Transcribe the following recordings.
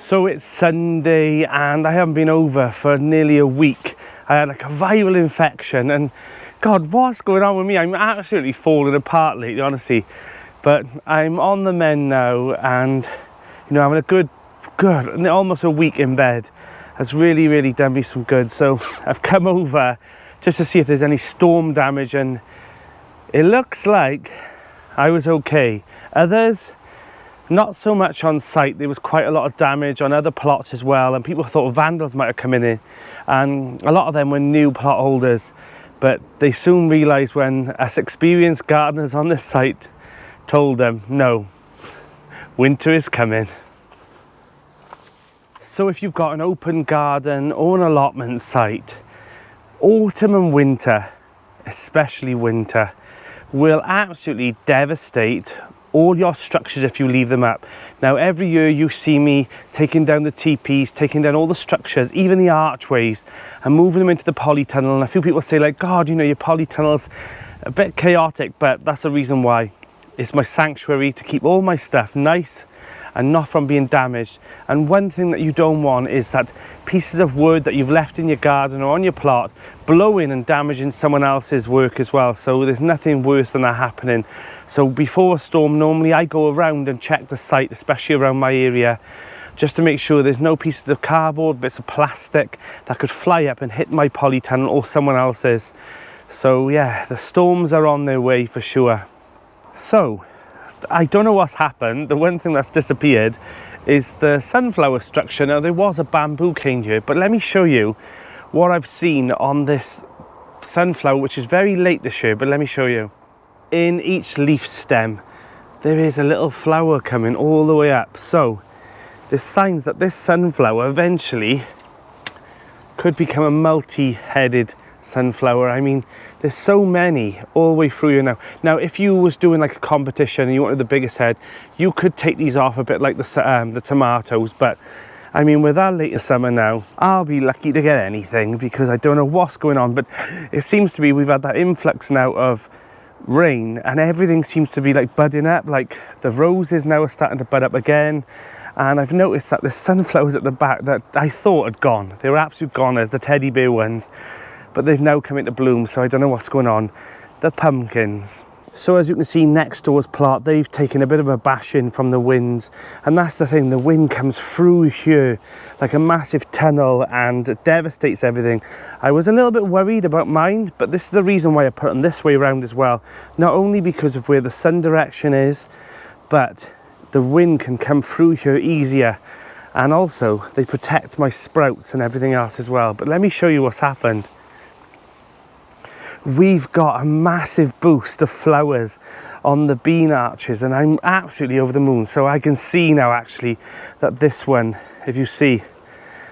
So it's Sunday and I haven't been over for nearly a week. I had like a viral infection and God, what's going on with me? I'm absolutely falling apart lately, honestly. But I'm on the mend now and, you know, having a good, almost a week in bed has really done me some good. So I've come over just to see if there's any storm damage and it looks like I was okay. Others, not so much on site. There was quite a lot of damage on other plots as well, and people thought vandals might have come in, and a lot of them were new plot holders, but they soon realised when us experienced gardeners on this site told them, no, winter is coming. So if you've got an open garden or an allotment site, autumn and winter, especially winter, will absolutely devastate all your structures if you leave them up. Now every year you see me taking down the teepees, taking down all the structures, even the archways, and moving them into the polytunnel. And a few people say like, God, you know, your polytunnel's a bit chaotic, but that's the reason why. It's my sanctuary to keep all my stuff nice and not from being damaged. And one thing that you don't want is that pieces of wood that you've left in your garden or on your plot blowing and damaging someone else's work as well. So there's nothing worse than that happening. So before a storm, normally I go around and check the site, especially around my area, just to make sure there's no pieces of cardboard, bits of plastic that could fly up and hit my polytunnel or someone else's. So yeah, the storms are on their way for sure. So I don't know what's happened. The one thing that's disappeared is the sunflower structure. Now there was a bamboo cane here, but let me show you what I've seen on this sunflower, which is very late this year, but let me show you. In each leaf stem, there is a little flower coming all the way up. So there's signs that this sunflower eventually could become a multi-headed sunflower. I mean, there's so many all the way through here now. Now, if you was doing like a competition and you wanted the biggest head, you could take these off a bit like the tomatoes. But I mean, with our later summer now, I'll be lucky to get anything because I don't know what's going on. But it seems to be we've had that influx now of rain and everything seems to be like budding up. Like the roses now are starting to bud up again. And I've noticed that the sunflowers at the back that I thought had gone, they were absolute goners, the teddy bear ones. But they've now come into bloom, so I don't know what's going on. The pumpkins. So as you can see next door's plot, they've taken a bit of a bashing from the winds. And that's the thing, the wind comes through here like a massive tunnel and it devastates everything. I was a little bit worried about mine, but this is the reason why I put them this way around as well. Not only because of where the sun direction is, but the wind can come through here easier. And also, they protect my sprouts and everything else as well. But let me show you what's happened. We've got a massive boost of flowers on the bean arches and I'm absolutely over the moon. So I can see now actually that this one, if you see,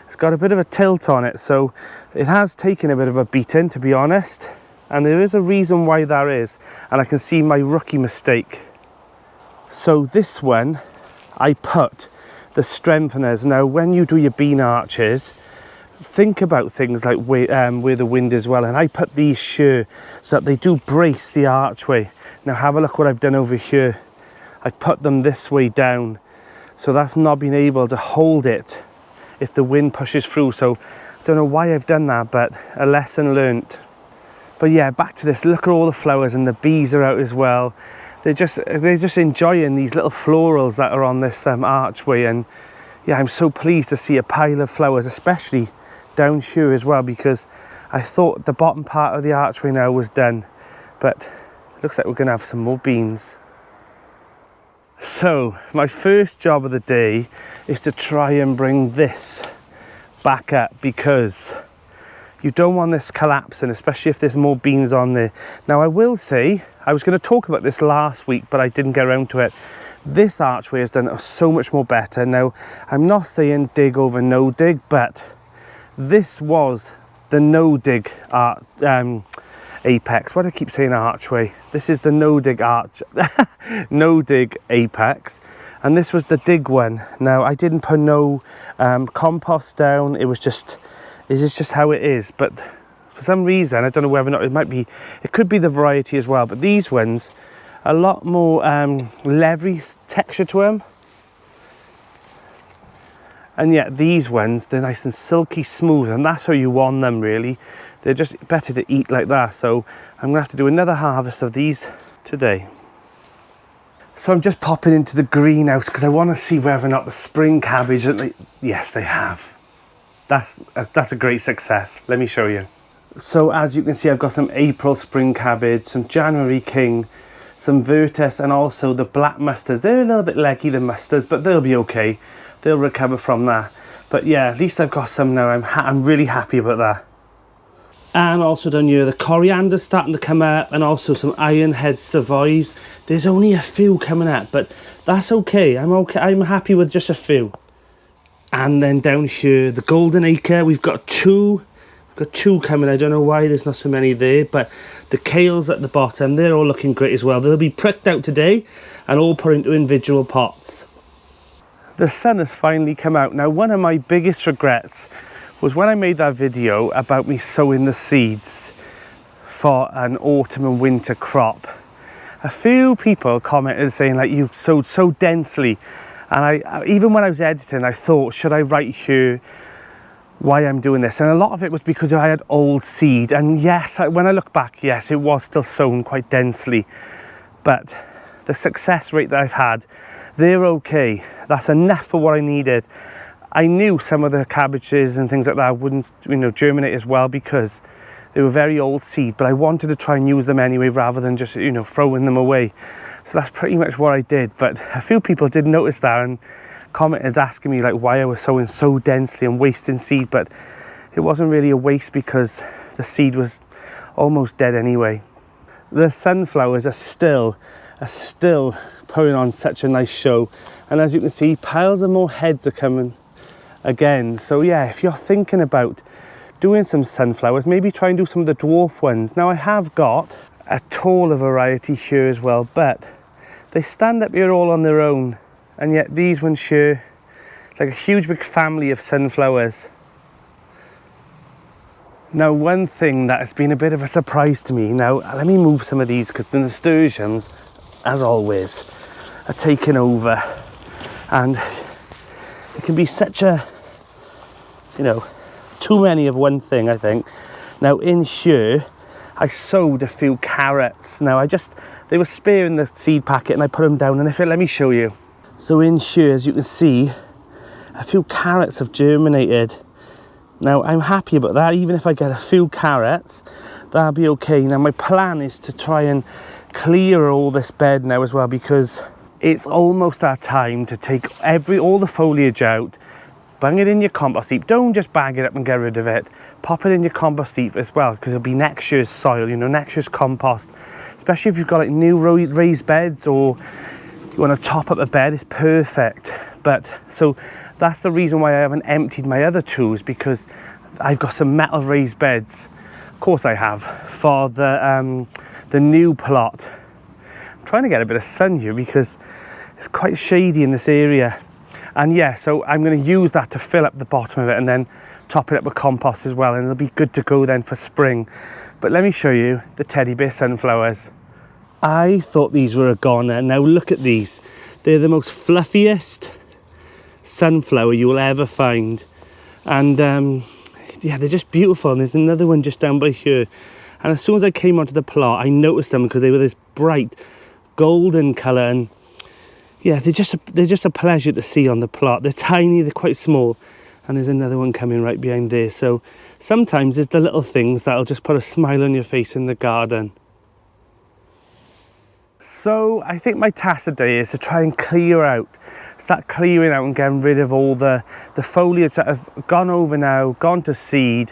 it's got a bit of a tilt on it. So it has taken a bit of a beating, to be honest. And there is a reason why that is. And I can see my rookie mistake. So this one, I put the strengtheners. Now when you do your bean arches, think about things like where the wind is well, and I put these here so that they do brace the archway. Now have a look what I've done over here. I put them this way down, so that's not being able to hold it if the wind pushes through. So I don't know why I've done that, but a lesson learnt. But yeah, back to this. Look at all the flowers, and the bees are out as well. They're just enjoying these little florals that are on this archway, and yeah, I'm so pleased to see a pile of flowers, especially down here as well, because I thought the bottom part of the archway now was done, but it looks like we're gonna have some more beans. So my first job of the day is to try and bring this back up, because you don't want this collapsing, especially if there's more beans on there. Now I will say, I was going to talk about this last week, but I didn't get around to it. This archway has done so much more better. Now I'm not saying dig over no dig, but this was the no dig apex. Why do I keep saying archway? This is the no dig no dig apex, and this was the dig one. Now I didn't put no compost down. It's just how it is. But for some reason, I don't know whether or not it could be the variety as well. But these ones, a lot more leathery texture to them. And yet these ones, they're nice and silky smooth, and that's how you want them really. They're just better to eat like that. So I'm gonna have to do another harvest of these today. So I'm just popping into the greenhouse because I want to see whether or not the spring cabbage, yes, they have. That's a great success. Let me show you. So as you can see, I've got some April spring cabbage, some January king, some Virtus, and also the black mustards. They're a little bit leggy, the mustards, but they'll be okay. They'll recover from that. But yeah, at least I've got some now. I'm really happy about that. And also down here, the coriander's starting to come up, and also some ironhead savoys. There's only a few coming up, but that's okay. I'm happy with just a few. And then down here, the golden acre, we've got two coming. I don't know why there's not so many there, but the kales at the bottom, they're all looking great as well. They'll be pricked out today and all put into individual pots. The sun has finally come out. Now, one of my biggest regrets was when I made that video about me sowing the seeds for an autumn and winter crop. A few people commented saying like, you sowed so densely, and even when I was editing, I thought, should I write here why I'm doing this? And a lot of it was because I had old seed, and yes, when I look back, yes, it was still sown quite densely, but the success rate that I've had, they're okay. That's enough for what I needed. I knew some of the cabbages and things like that wouldn't, germinate as well because they were very old seed, but I wanted to try and use them anyway rather than just, throwing them away. So that's pretty much what I did. But a few people did notice that and commented asking me like why I was sowing so densely and wasting seed, but it wasn't really a waste because the seed was almost dead anyway. The sunflowers are still putting on such a nice show, and as you can see, piles of more heads are coming again. So yeah, if you're thinking about doing some sunflowers, maybe try and do some of the dwarf ones. Now I have got a taller variety here as well, but they stand up here all on their own, and yet these ones here, like a huge big family of sunflowers. Now, one thing that has been a bit of a surprise to me, now let me move some of these because the nasturtiums, as always, are taking over, and it can be such a, too many of one thing, I think. Now in here, I sowed a few carrots. Now they were spare in the seed packet and I put them down, and let me show you. So in here, as you can see, a few carrots have germinated. Now I'm happy about that. Even if I get a few carrots, that'll be okay. Now my plan is to try and clear all this bed now as well, because it's almost our time to take all the foliage out, bang it in your compost heap. Don't just bag it up and get rid of it. Pop it in your compost heap as well, because it'll be next year's soil, next year's compost. Especially if you've got like new raised beds, or you want to top up a bed, it's perfect. But so that's the reason why I haven't emptied my other tools, because I've got some metal raised beds. Of course I have, for the new plot. I'm trying to get a bit of sun here because it's quite shady in this area. And yeah, so I'm going to use that to fill up the bottom of it and then top it up with compost as well, and it'll be good to go then for spring. But let me show you the teddy bear sunflowers. I thought these were a goner. Now look at these. They're the most fluffiest sunflower you will ever find. And yeah, they're just beautiful. And there's another one just down by here. And as soon as I came onto the plot, I noticed them because they were this bright golden colour, and yeah, they're just a pleasure to see on the plot. They're tiny, they're quite small, and there's another one coming right behind there. So sometimes it's the little things that'll just put a smile on your face in the garden. So I think my task today is to try and start clearing out and getting rid of all the foliage that have gone over now, gone to seed.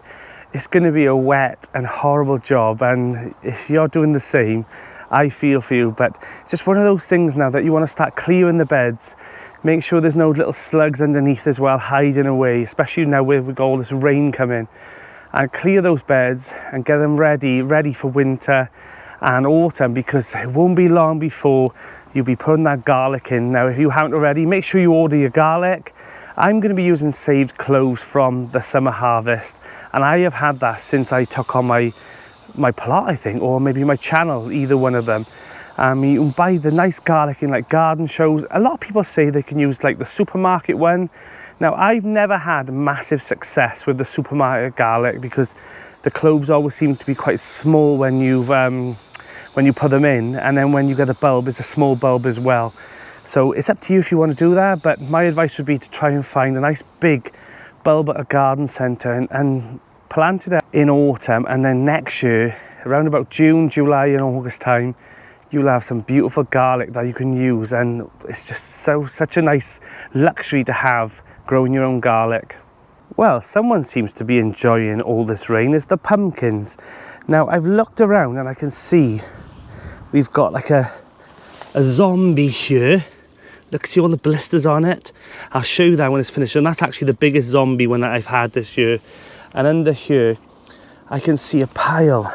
It's going to be a wet and horrible job, and if you're doing the same, I feel for you. But it's just one of those things now that you want to start clearing the beds. Make sure there's no little slugs underneath as well hiding away, especially now we've got all this rain coming. And clear those beds and get them ready for winter and autumn, because it won't be long before you'll be putting that garlic in. Now if you haven't already, make sure you order your garlic. I'm going to be using saved cloves from the summer harvest, and I have had that since I took on my plot, I think, or maybe my channel, either one of them. You can buy the nice garlic in like garden shows. A lot of people say they can use like the supermarket one Now, I've never had massive success with the supermarket garlic because the cloves always seem to be quite small when you put them in, and then when you get the bulb, it's a small bulb as well. So it's up to you if you want to do that, but my advice would be to try and find a nice big bulb at a garden centre and plant it in autumn, and then next year, around about June, July and August time, you'll have some beautiful garlic that you can use, and it's just such a nice luxury to have growing your own garlic. Well, someone seems to be enjoying all this rain. It's the pumpkins. Now, I've looked around and I can see we've got like a zombie here. Look, see all the blisters on it? I'll show you that when it's finished. And that's actually the biggest zombie one that I've had this year. And under here, I can see a pile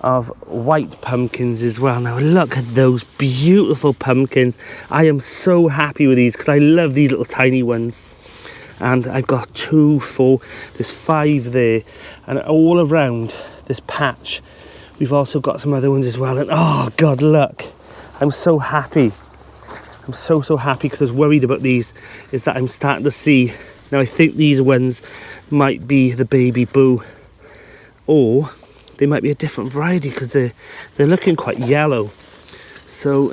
of white pumpkins as well. Now look at those beautiful pumpkins. I am so happy with these because I love these little tiny ones. And I've got 2, 4, there's 5 there. And all around this patch, we've also got some other ones as well. And oh God, look, I'm so happy. I'm so happy because I was worried about these, is that I'm starting to see, now I think these ones might be the baby boo, or they might be a different variety because they're looking quite yellow. So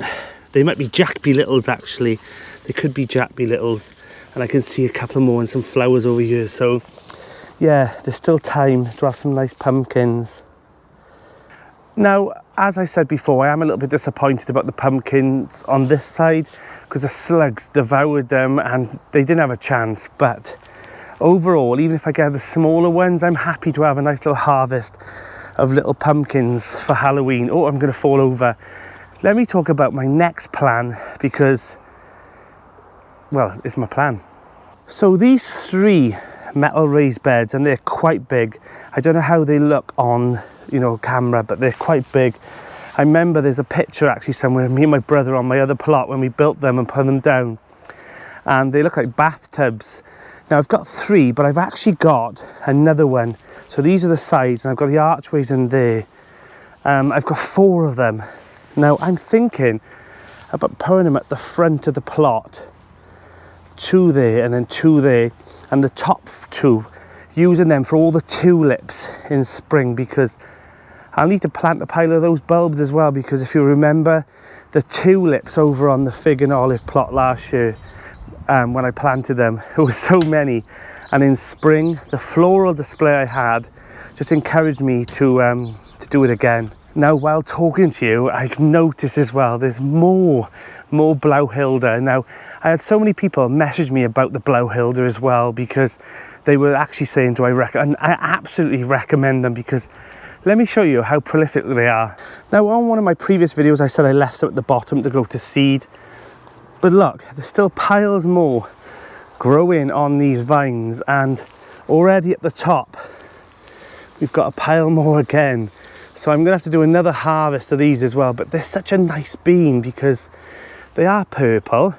they might be Jackby Littles actually. They could be Jackby Littles. And I can see a couple more and some flowers over here. So yeah, there's still time to have some nice pumpkins. Now, as I said before, I am a little bit disappointed about the pumpkins on this side because the slugs devoured them and they didn't have a chance. But overall, even if I get the smaller ones, I'm happy to have a nice little harvest of little pumpkins for Halloween. Oh, I'm going to fall over. Let me talk about my next plan because, well, it's my plan. So these 3 metal raised beds, and they're quite big. I don't know how they look on, camera, but they're quite big. I remember there's a picture actually somewhere of me and my brother on my other plot when we built them and put them down, and they look like bathtubs. Now I've got 3, but I've actually got another one. So these are the sides, and I've got the archways in there. I've got 4 of them. Now I'm thinking about putting them at the front of the plot, 2 there and then 2 there, and the top 2 using them for all the tulips in spring, because I'll need to plant a pile of those bulbs as well, because if you remember the tulips over on the fig and olive plot last year, when I planted them, there were so many, and in spring the floral display I had just encouraged me to do it again. Now, while talking to you, I've noticed as well there's more blauhilde. Now, I had so many people message me about the blauhilde as well, because they were actually saying, do I recommend? And I absolutely recommend them, because let me show you how prolific they are. Now, on one of my previous videos, I said I left them at the bottom to go to seed. But look, there's still piles more growing on these vines, and already at the top, we've got a pile more again. So I'm gonna have to do another harvest of these as well. But they're such a nice bean because they are purple,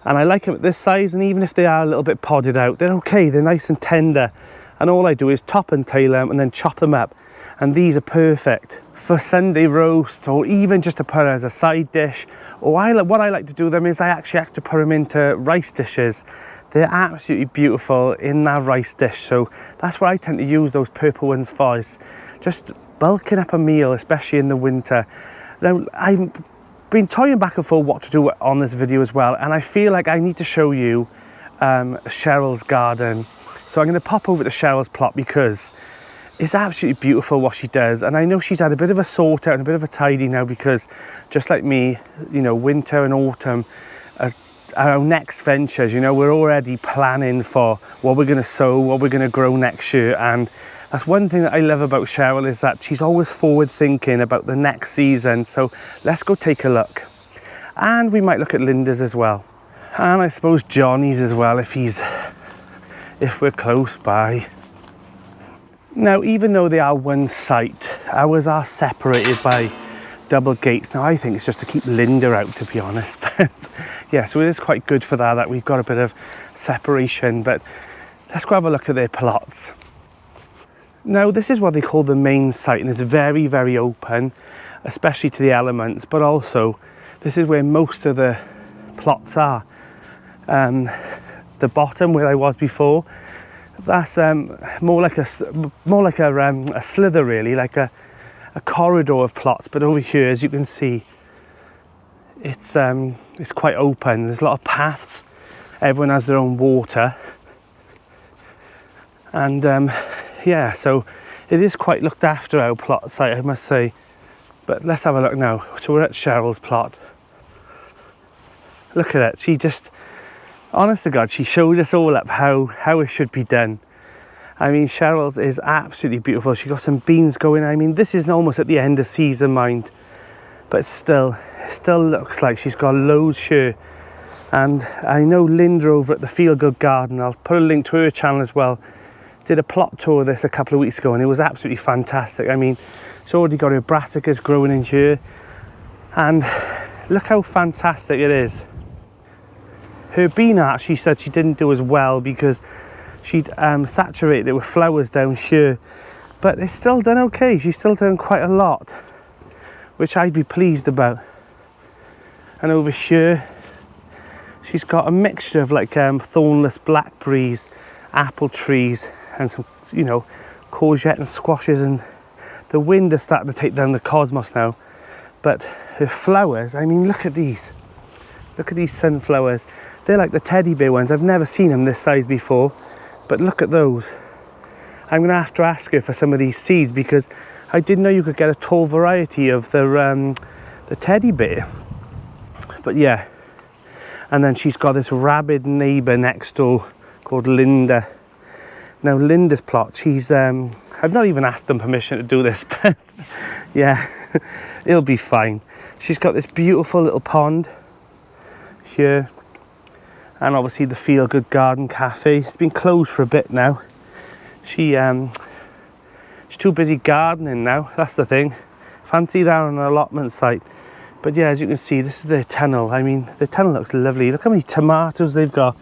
and I like them at this size, and even if they are a little bit podded out, they're okay, they're nice and tender. And all I do is top and tail them and then chop them up. And these are perfect for Sunday roast, or even just to put as a side dish. Or what I like to do them is I actually have to put them into rice dishes. They're absolutely beautiful in that rice dish. So that's what I tend to use those purple ones for, is just bulking up a meal, especially in the winter. Now, I've been toying back and forth what to do on this video as well, and I feel like I need to show you Cheryl's garden. So I'm going to pop over to Cheryl's plot because it's absolutely beautiful what she does, and I know she's had a bit of a sort out and a bit of a tidy now, because just like me, winter and autumn are our next ventures. We're already planning for what we're going to sow, what we're going to grow next year, and that's one thing that I love about Cheryl, is that she's always forward thinking about the next season. So let's go take a look, and we might look at Linda's as well, and I suppose Johnny's as well if we're close by. Now, even though they are one site, ours are separated by double gates. Now, I think it's just to keep Linda out, to be honest. But yeah, so it is quite good for that we've got a bit of separation. But let's go have a look at their plots. Now, this is what they call the main site, and it's very, very open, especially to the elements, but also this is where most of the plots are. the bottom where I was before. That's more like a slither really, like a corridor of plots. But over here, as you can see, it's quite open. There's a lot of paths. Everyone has their own water, and yeah, so it is quite looked after, our plot site, I must say. But let's have a look now. So we're at Cheryl's plot. Look at it. She just, honest to God, she showed us all up how it should be done. I mean, Cheryl's is absolutely beautiful. She got some beans going. I mean, this is almost at the end of season, mind, but still, it still looks like she's got loads here. And I know Linda over at the Feel Good Garden, I'll put a link to her channel as well, did a plot tour of this a couple of weeks ago, and it was absolutely fantastic. I mean, she's already got her brassicas growing in here, and look how fantastic it is. Her bean art, she said she didn't do as well because she'd saturated it with flowers down here, but it's still done okay. She's still done quite a lot, which I'd be pleased about. And over here, she's got a mixture of like thornless blackberries, apple trees, and some, you know, courgette and squashes. And the wind is starting to take down the cosmos now. But her flowers, I mean, look at these. Look at these sunflowers. They're like the teddy bear ones. I've never seen them this size before, but look at those. I'm gonna have to ask her for some of these seeds because I didn't know you could get a tall variety of the teddy bear. But yeah, and then she's got this rabid neighbour next door called Linda. Now Linda's plot, she's I've not even asked them permission to do this, but yeah, it'll be fine. She's got this beautiful little pond here, and obviously the Feel Good Garden Cafe. It's been closed for a bit now. She's too busy gardening now, that's the thing. Fancy that on an allotment site. But yeah, as you can see, this is their tunnel. I mean, the tunnel looks lovely. Look how many tomatoes they've got.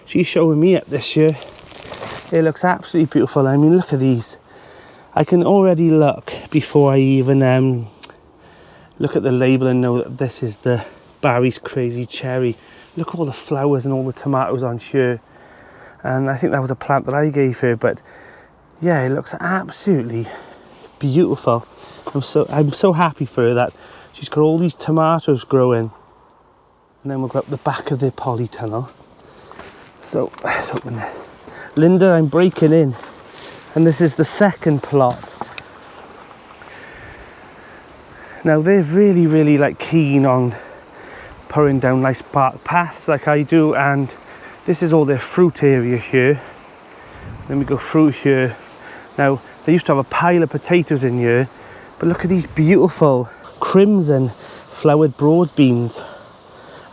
She's showing me up this year. It looks absolutely beautiful. I mean, look at these. I can already look before I even look at the label and know that this is the Barry's Crazy Cherry. Look at all the flowers and all the tomatoes on here. And I think that was a plant that I gave her, but yeah, it looks absolutely beautiful. I'm so happy for her that she's got all these tomatoes growing. And then we'll go up the back of the polytunnel. So let's open this. Linda, I'm breaking in, and this is the second plot. Now they're really like keen on pouring down nice bark paths like I do, and this is all their fruit area here. Then we go through here. Now they used to have a pile of potatoes in here, but look at these beautiful crimson flowered broad beans.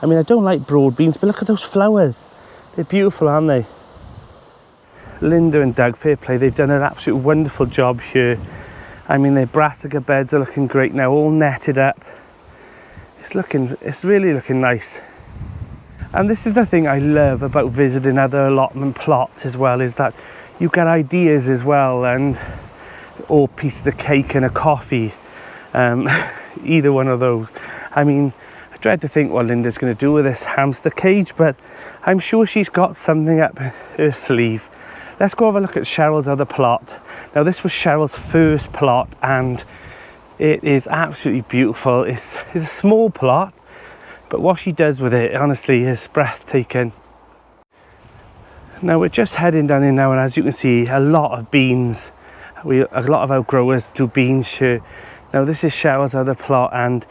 I mean, I don't like broad beans, but look at those flowers. They're beautiful, aren't they? Linda and Doug, fair play, they've done an absolute wonderful job here. I mean, their brassica beds are looking great now, all netted up. It's really looking nice. And this is the thing I love about visiting other allotment plots as well, is that you get ideas as well, and or pieces of cake and a coffee, either one of those. I mean, I dread to think what Linda's going to do with this hamster cage, but I'm sure she's got something up her sleeve. Let's go have a look at Cheryl's other plot. Now this was Cheryl's first plot, and it is absolutely beautiful. It's a small plot, but what she does with it, honestly, is breathtaking. Now we're just heading down in now, and as you can see, a lot of beans. A lot of our growers do beans here. Now this is Cheryl's other plot, and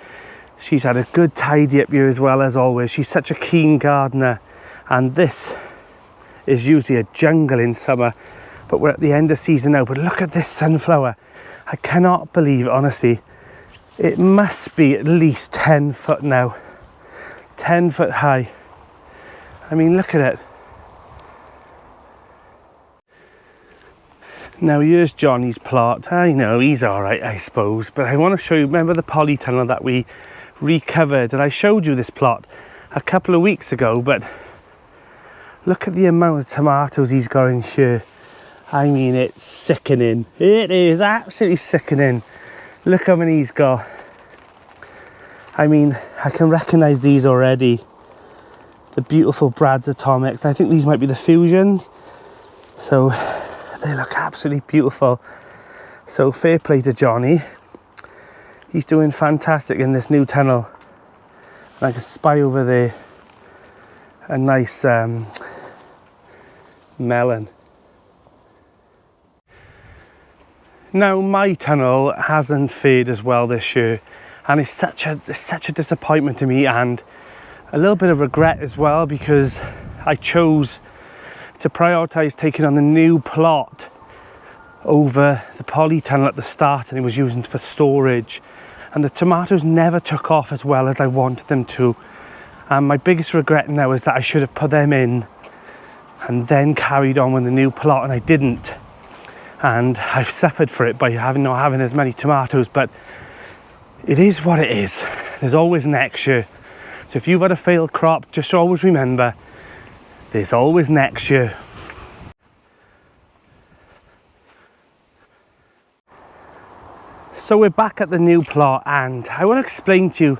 she's had a good tidy up here as well, as always. She's such a keen gardener, and this is usually a jungle in summer, but we're at the end of season now. But look at this sunflower. I cannot believe it, honestly. It must be at least 10 foot now. 10 foot high. I mean, look at it. Now here's Johnny's plot. I know, he's all right, I suppose, but I want to show you, remember the polytunnel that we recovered? And I showed you this plot a couple of weeks ago, but look at the amount of tomatoes he's got in here. I mean, it's sickening. It is absolutely sickening. Look how many he's got. I mean, I can recognise these already. the beautiful Brad's Atomics. I think these might be the Fusions. So they look absolutely beautiful. So fair play to Jonny. He's doing fantastic in this new tunnel. And I can spy over there a nice melon. Now my tunnel hasn't fared as well this year, and it's such a disappointment to me, and a little bit of regret as well, because I chose to prioritise taking on the new plot over the poly tunnel at the start, and it was used for storage, and the tomatoes never took off as well as I wanted them to. And my biggest regret now is that I should have put them in and then carried on with the new plot, and I didn't. And I've suffered for it by not having as many tomatoes, but it is what it is. There's always next year. So if you've had a failed crop, just always remember, there's always next year. So we're back at the new plot, and I want to explain to you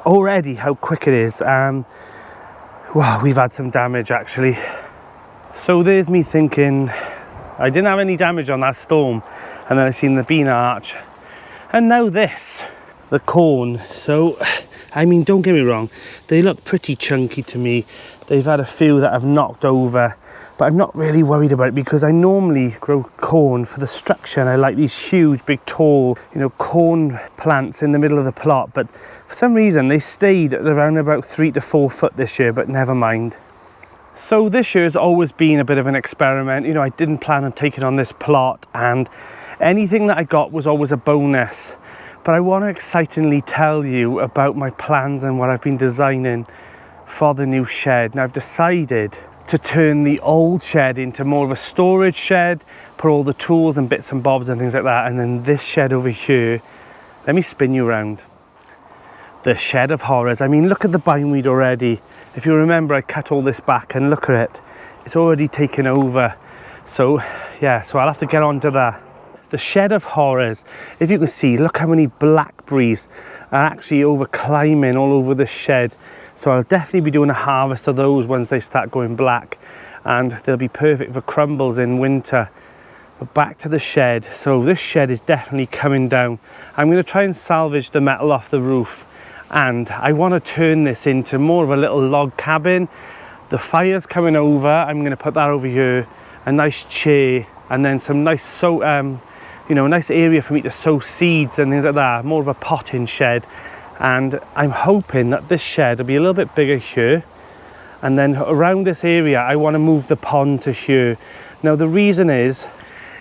already how quick it is. Wow, we've had some damage actually. So there's me thinking, I didn't have any damage on that storm, and then I seen the bean arch, and now this, the corn. So I mean, don't get me wrong, they look pretty chunky to me. They've had a few that have knocked over, but I'm not really worried about it, because I normally grow corn for the structure, and I like these huge big tall, you know, corn plants in the middle of the plot. But for some reason they stayed at around about 3 to 4 foot this year, but never mind. So this year has always been a bit of an experiment. You know, I didn't plan on taking on this plot, and anything that I got was always a bonus. But I want to excitingly tell you about my plans and what I've been designing for the new shed. Now I've decided to turn the old shed into more of a storage shed, put all the tools and bits and bobs and things like that, and then this shed over here, let me spin you around. The shed of horrors. I mean, look at the bindweed already. If you remember, I cut all this back, and look at it. It's already taken over. So yeah, so I'll have to get on to that. The shed of horrors. If you can see, look how many blackberries are actually over climbing all over the shed. So I'll definitely be doing a harvest of those once they start going black, and they'll be perfect for crumbles in winter. But back to the shed. So this shed is definitely coming down. I'm going to try and salvage the metal off the roof, and I want to turn this into more of a little log cabin. The fire's coming over. I'm going to put that over here, a nice chair, and then some nice you know, a nice area for me to sow seeds and things like that. More of a potting shed. And I'm hoping that this shed will be a little bit bigger here, and then around this area I want to move the pond to here. Now the reason is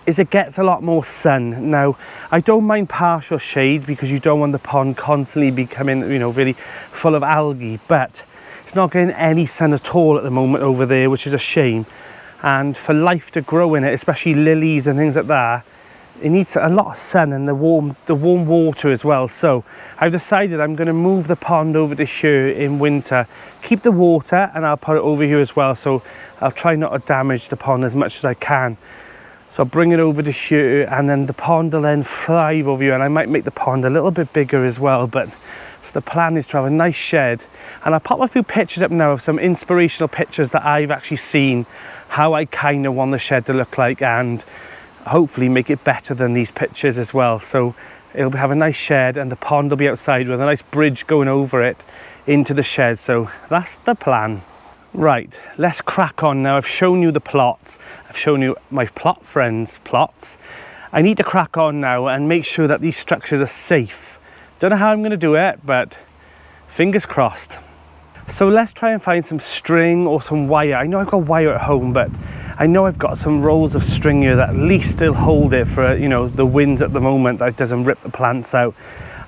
it gets a lot more sun. Now I don't mind partial shade, because you don't want the pond constantly becoming, you know, really full of algae, but it's not getting any sun at all at the moment over there, which is a shame. And for life to grow in it, especially lilies and things like that, it needs a lot of sun and the warm water as well. So I've decided I'm going to move the pond over to here in winter, keep the water, and I'll put it over here as well. So I'll try not to damage the pond as much as I can. So I'll bring it over to here, and then the pond will then thrive over here, and I might make the pond a little bit bigger as well. But so the plan is to have a nice shed, and I'll pop a few pictures up now of some inspirational pictures that I've actually seen, how I kind of want the shed to look like, and hopefully make it better than these pictures as well. So it'll have a nice shed, and the pond will be outside with a nice bridge going over it into the shed. So that's the plan. Right, let's crack on now. I've shown you the plots, I've shown you my plot friends' plots. I need to crack on now and make sure that these structures are safe. Don't know how I'm going to do it, but fingers crossed. So let's try and find some string or some wire. I know I've got wire at home, but I know I've got some rolls of string here that at least still hold it for, you know, the winds at the moment, that it doesn't rip the plants out.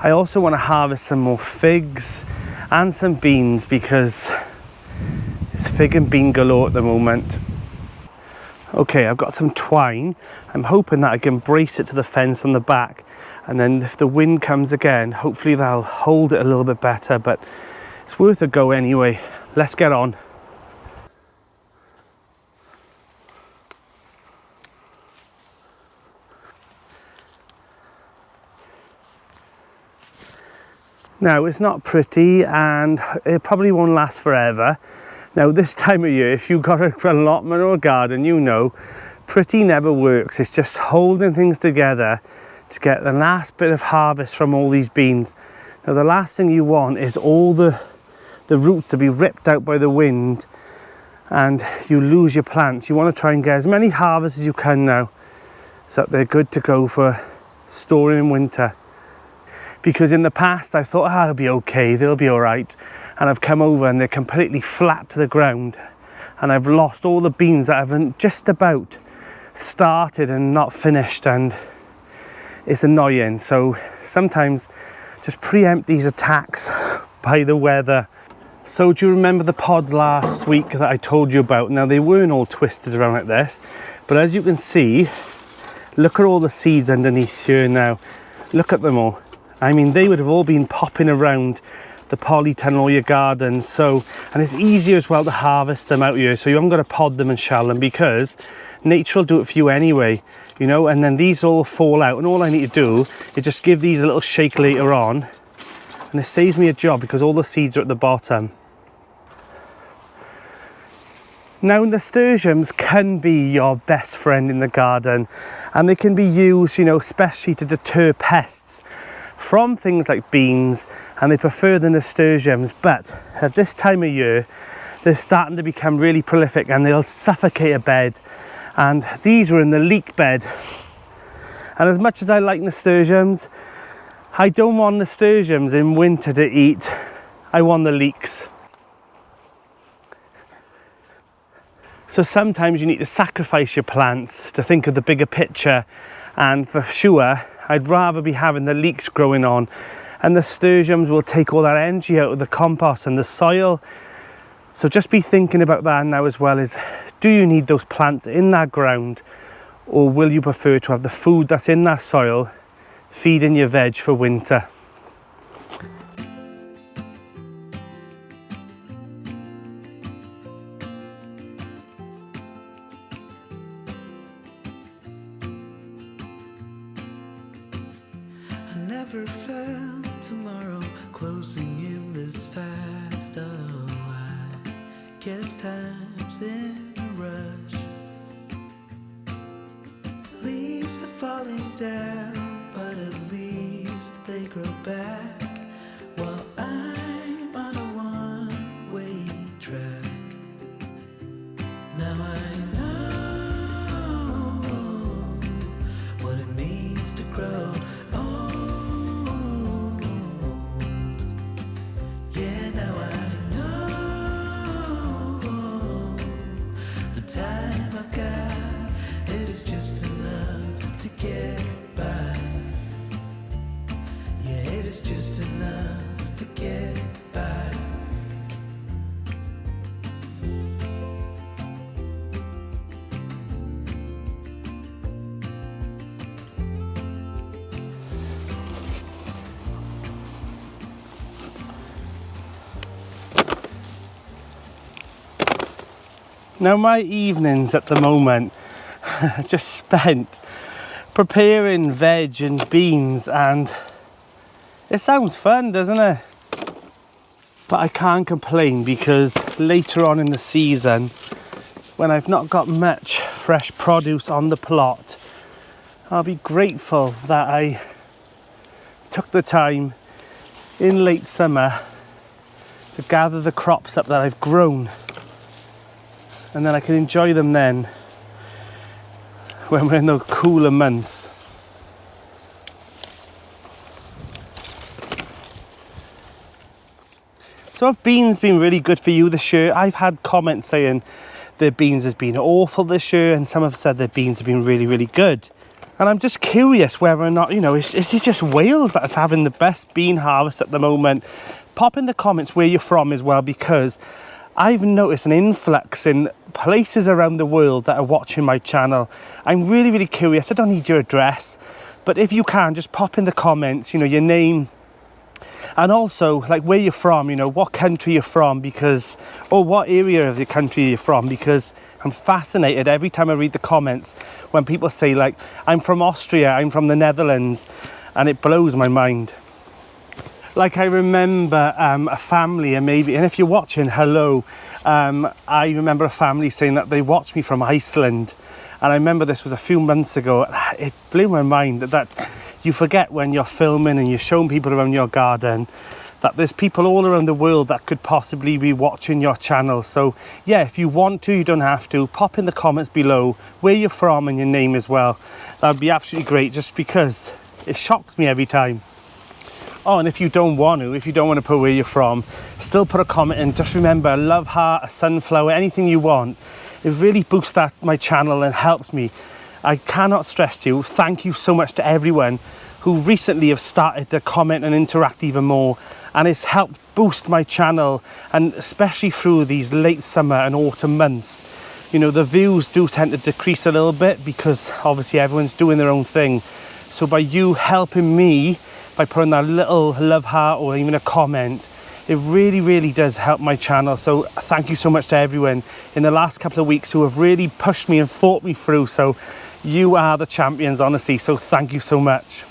I also want to harvest some more figs and some beans, because it's fig and bean galore at the moment. Okay, I've got some twine. I'm hoping that I can brace it to the fence on the back, and then if the wind comes again, hopefully that'll hold it a little bit better, but it's worth a go anyway. Let's get on. Now, it's not pretty, and it probably won't last forever, Now this time of year, if you've got an allotment or a garden, you know, pretty never works. It's just holding things together to get the last bit of harvest from all these beans. Now the last thing you want is all the roots to be ripped out by the wind and you lose your plants. You want to try and get as many harvests as you can now so that they're good to go for storing in winter. Because in the past I thought, it'll be okay, they'll be all right, and I've come over and they're completely flat to the ground and I've lost all the beans that I've just about started and not finished, and it's annoying. So sometimes just preempt these attacks by the weather. So do you remember the pods last week that I told you about? Now they weren't all twisted around like this, but as you can see, look at all the seeds underneath here now. Look at them all. I mean, they would have all been popping around the polytunnel or your garden. So, and it's easier as well to harvest them out here. So you haven't got to pod them and shell them because nature will do it for you anyway, you know, and then these all fall out. And all I need to do is just give these a little shake later on. And it saves me a job because all the seeds are at the bottom. Now nasturtiums can be your best friend in the garden, and they can be used, you know, especially to deter pests from things like beans, and they prefer the nasturtiums. But at this time of year they're starting to become really prolific and they'll suffocate a bed, and these were in the leek bed. And as much as I like nasturtiums, I don't want nasturtiums in winter to eat. I want the leeks. So sometimes you need to sacrifice your plants to think of the bigger picture, and for sure I'd rather be having the leeks growing on, and the nasturtiums will take all that energy out of the compost and the soil. So just be thinking about that now as well, is do you need those plants in that ground, or will you prefer to have the food that's in that soil feeding your veg for winter? Never felt tomorrow closing in this fast. Oh, I guess time's in a rush. Leaves are falling down, but at least they grow back while I'm on a one-way track. Now I know what it means to grow. Now my evenings at the moment are just spent preparing veg and beans, and it sounds fun, doesn't it? But I can't complain, because later on in the season, when I've not got much fresh produce on the plot, I'll be grateful that I took the time in late summer to gather the crops up that I've grown. And then I can enjoy them then when we're in the cooler months. So have beans been really good for you this year? I've had comments saying their beans has been awful this year, and some have said their beans have been really, really good. And I'm just curious whether or not, you know, is it just Wales that's having the best bean harvest at the moment? Pop in the comments where you're from as well, because I've noticed an influx in places around the world that are watching my channel. I'm really, really curious. I don't need your address, but if you can, just pop in the comments, you know, your name, and also like where you're from, you know, what country you're from, because, or what area of the country you're from, because I'm fascinated every time I read the comments when people say like, I'm from Austria, I'm from the Netherlands, and it blows my mind. Like I remember a family, and if you're watching, hello. I remember a family saying that they watched me from Iceland, and I remember this was a few months ago. It blew my mind that you forget when you're filming and you're showing people around your garden that there's people all around the world that could possibly be watching your channel. So yeah, if you want to, you don't have to, pop in the comments below where you're from and your name as well. That would be absolutely great, just because it shocks me every time. Oh, and if you don't want to put where you're from, still put a comment in. Just remember, a love heart, a sunflower, anything you want. It really boosts my channel and helps me. I cannot stress to you, thank you so much to everyone who recently have started to comment and interact even more, and it's helped boost my channel, and especially through these late summer and autumn months. You know, the views do tend to decrease a little bit because obviously everyone's doing their own thing. So by you helping me, by putting that little love heart or even a comment, it really, really does help my channel. So thank you so much to everyone in the last couple of weeks who have really pushed me and fought me through. So you are the champions, honestly. So thank you so much.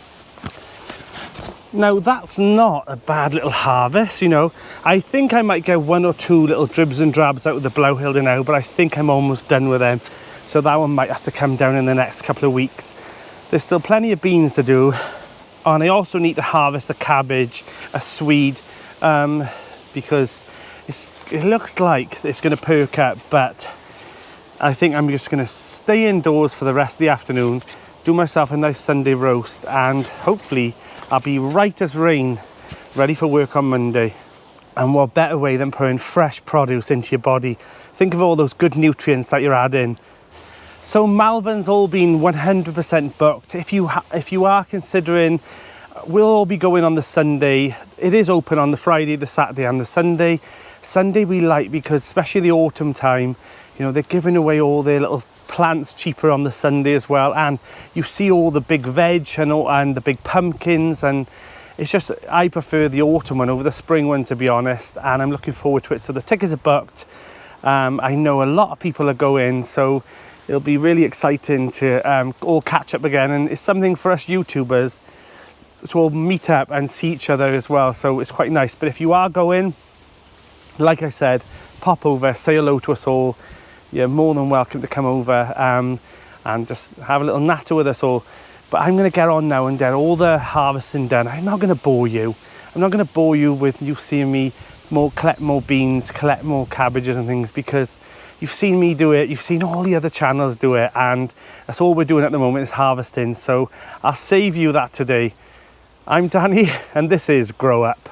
Now that's not a bad little harvest, you know. I think I might get 1 or 2 little dribs and drabs out with the blauhilde now, but I think I'm almost done with them. So that one might have to come down in the next couple of weeks. There's still plenty of beans to do. And I also need to harvest a cabbage, a swede, because it looks like it's going to perk up, but I think I'm just going to stay indoors for the rest of the afternoon, do myself a nice Sunday roast, and hopefully I'll be right as rain, ready for work on Monday. And what better way than putting fresh produce into your body? Think of all those good nutrients that you're adding. So Malvern's all been 100% booked. If you are considering, we'll all be going on the Sunday. It is open on the Friday, the Saturday and the Sunday. Sunday we like because, especially the autumn time, you know, they're giving away all their little plants cheaper on the Sunday as well. And you see all the big veg and the big pumpkins, and it's just, I prefer the autumn one over the spring one, to be honest. And I'm looking forward to it. So the tickets are booked. I know a lot of people are going, so it'll be really exciting to all catch up again, and it's something for us YouTubers to all meet up and see each other as well, so it's quite nice. But if you are going, like I said, pop over, say hello to us all. You're more than welcome to come over and just have a little natter with us all. But I'm going to get on now and get all the harvesting done. I'm not going to bore you. I'm not going to bore you with you seeing me collect more beans, collect more cabbages and things, because you've seen me do it, you've seen all the other channels do it, and that's all we're doing at the moment is harvesting. So I'll save you that today. I'm Danny, and this is Grow Up.